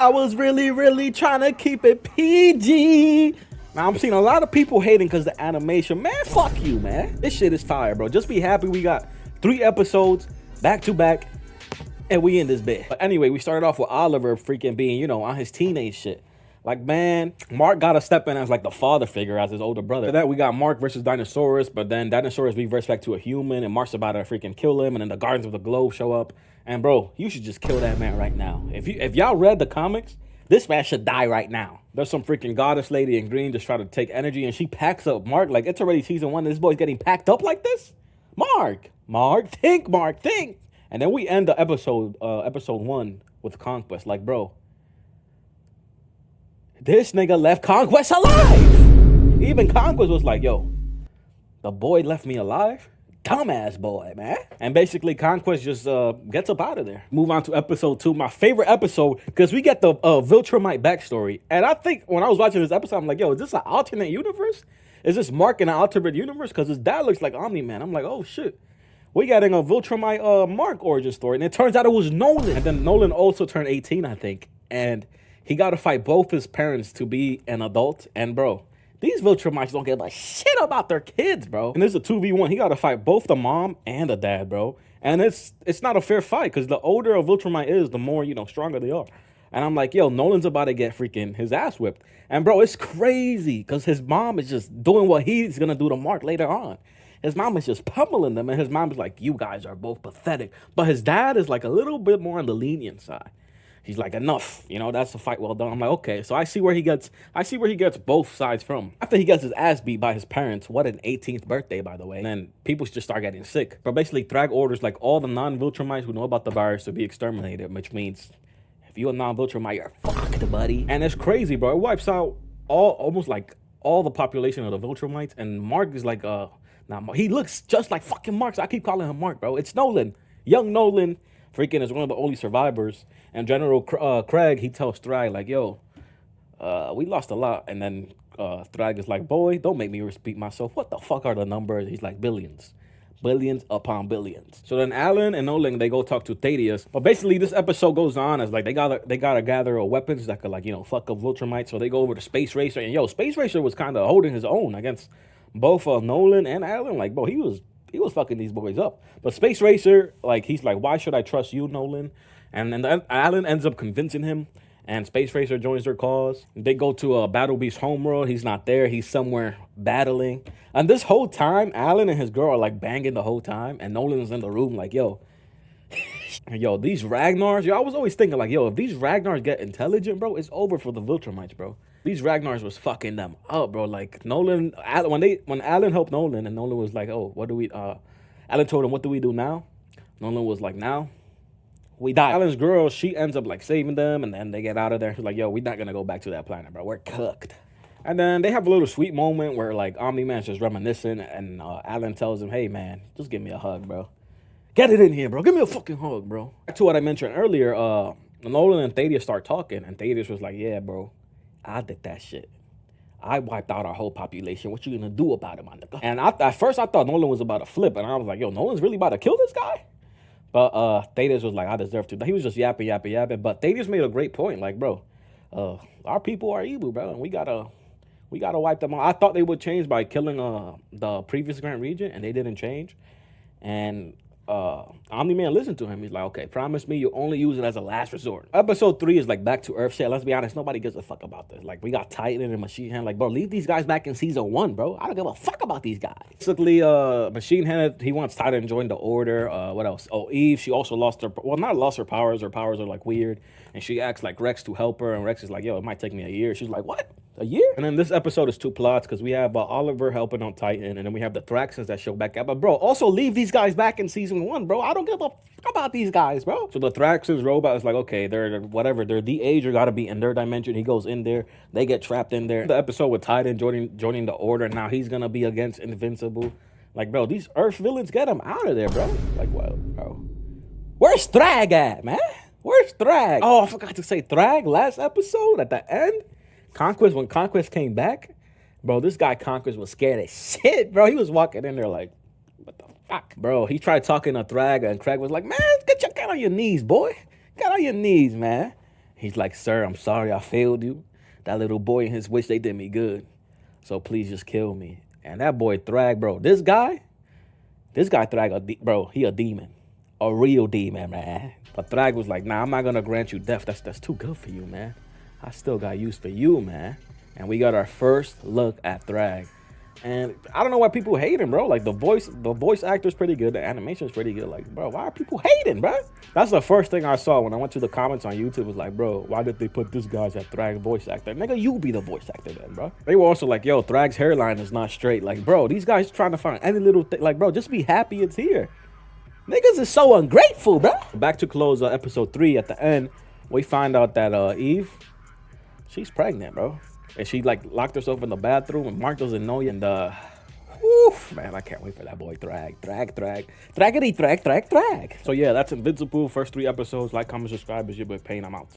I was really trying to keep it PG. Now I'm seeing a lot of people hating because the animation. Man, fuck you, man. This shit is fire, bro. Just be happy we got 3 episodes back to back and we in this bed. But anyway, we started off with Oliver freaking being, you know, on his teenage shit. Like, man, Mark got to step in as like the father figure as his older brother. After that, we got Mark versus Dinosaurus, but then Dinosaurus reverts back to a human and Mark's about to freaking kill him, and then the Guardians of the Globe show up. And bro, you should just kill that man right now. If y'all read the comics, this man should die right now. There's some freaking goddess lady in green just trying to take energy, and she packs up Mark like it's already season 1. This boy's getting packed up like this. Mark, think. And then we end the episode 1 with Conquest. Like, bro, this nigga left Conquest alive. Even Conquest was like, yo, the boy left me alive. Dumbass boy, man. And basically Conquest just gets up out of there. Move on to episode 2, my favorite episode, because we get the Viltrumite backstory. And I think when I was watching this episode, I'm like, yo, is this an alternate universe? Is this Mark in an alternate universe? Because his dad looks like Omni-Man. I'm like, oh shit. We getting a Viltrumite Mark origin story. And it turns out it was Nolan. And then Nolan also turned 18, I think. And he got to fight both his parents to be an adult. And bro, these Viltrumites don't give a shit about their kids, bro. And this is a 2v1. He got to fight both the mom and the dad, bro. And it's not a fair fight because the older a Viltrumite is, the more, you know, stronger they are. And I'm like, yo, Nolan's about to get freaking his ass whipped. And bro, it's crazy because his mom is just doing what he's going to do to Mark later on. His mom is just pummeling them. And his mom is like, you guys are both pathetic. But his dad is like a little bit more on the lenient side. He's like, enough, you know, that's a fight well done. I'm like, okay, so I see where he gets both sides from. After he gets his ass beat by his parents, what an 18th birthday, by the way, and then people just start getting sick. But basically, THRAGG orders like all the non-Viltrumites who know about the virus to be exterminated, which means if you're a non-Viltrumite, you're fucked, buddy. And it's crazy, bro. It wipes out almost like all the population of the Viltrumites, and Mark is like, he looks just like fucking Mark, so I keep calling him Mark, bro. It's Nolan, young Nolan. Freaking is one of the only survivors. And General Craig, he tells THRAGG, like, yo, we lost a lot. And then THRAGG is like, boy, don't make me repeat myself. What the fuck are the numbers? He's like, billions. Billions upon billions. So then Alan and Nolan, they go talk to Thaddeus. But basically, this episode goes on as like they gotta gather weapons that could, like, you know, fuck up Viltrumite. So they go over to Space Racer. And yo, Space Racer was kind of holding his own against both Nolan and Alan. Like, bro, he was fucking these boys up. But Space Racer, like, he's like, why should I trust you, Nolan? And then Alan ends up convincing him, and Space Racer joins their cause. They go to Battle Beast homeworld. He's not there. He's somewhere battling. And this whole time, Alan and his girl are, like, banging the whole time, and Nolan's in the room like, yo, these Ragnars, I was always thinking, like, yo, if these Ragnars get intelligent, bro, it's over for the Viltrumites, bro. These Ragnars was fucking them up, bro. Like, when Alan helped Nolan, and Nolan was like, oh, what do we, Alan told him, what do we do now? Nolan was like, now we die. Alan's girl, she ends up like saving them, and then they get out of there. She's like, yo, we're not gonna go back to that planet, bro. We're cooked. And then they have a little sweet moment where like Omni-Man's just reminiscing, and Alan tells him, hey man, just give me a hug, bro. Get it in here, bro. Give me a fucking hug, bro. Back to what I mentioned earlier, Nolan and Thaddeus start talking, and Thaddeus was like, yeah, bro, I did that shit. I wiped out our whole population. What you gonna do about it, my nigga? And at first I thought Nolan was about to flip, and I was like, yo, Nolan's really about to kill this guy? But Thaddeus was like, I deserve to. He was just yapping. But Thaddeus made a great point. Like, bro, our people are evil, bro, and we gotta wipe them out. I thought they would change by killing the previous Grand Regent, and they didn't change. And Omni-Man listened to him. He's like, okay, promise me you'll only use it as a last resort. Episode 3 is like back to Earth shit. Let's be honest, nobody gives a fuck about this. Like, we got Titan and Machine Head. Like, bro, leave these guys back in season 1, bro. I don't give a fuck about these guys. Basically, Machine Head, he wants Titan to join the Order. What else? Oh, Eve, she also lost her, well, not lost her powers. Her powers are like weird. And she acts like Rex to help her. And Rex is like, yo, it might take me a year. She's like, what? A year? And then this episode is 2 plots because we have Oliver helping on Titan, and then we have the Thraxans that show back up. But bro, also leave these guys back in season 1, bro. I don't give a fuck about these guys, bro. So the Thraxans robot is like, okay, they're whatever. They're de-aged or gotta be in their dimension. He goes in there. They get trapped in there. The episode with Titan joining the Order. Now he's gonna be against Invincible. Like, bro, these Earth villains, get them out of there, bro. Like, well, bro, where's THRAGG at, man? Where's THRAGG? Oh, I forgot to say THRAGG last episode at the end. When Conquest came back, bro, this guy Conquest was scared as shit, bro. He was walking in there like, what the fuck? Bro, he tried talking to THRAGG, and Craig was like, man, get on your knees, boy. Get on your knees, man. He's like, sir, I'm sorry I failed you. That little boy and his wish, they did me good. So please just kill me. And that boy THRAGG, bro, this guy THRAGG, bro, he a demon. A real demon, man. But THRAGG was like, nah, I'm not gonna grant you death. That's too good for you, man. I still got use for you, man. And we got our first look at THRAGG. And I don't know why people hate him, bro. Like the voice actor's pretty good, the animation's pretty good. Like, bro, why are people hating, bro? That's the first thing I saw when I went to the comments on YouTube. Was like, bro, why did they put this guy as a THRAGG voice actor? Nigga, you be the voice actor then, bro. They were also like, yo, THRAGG's hairline is not straight. Like, bro, these guys trying to find any little thing. Like, bro, just be happy it's here. Niggas is so ungrateful, bro. Back to close episode 3. At the end, we find out that Eve, she's pregnant, bro. And she like locked herself in the bathroom, and Mark doesn't know you. And oof, man, I can't wait for that boy THRAGG. Thraggity, THRAGG. So yeah, that's Invincible. First 3 episodes. Like, comment, subscribe. It's your boy Payne. I'm out.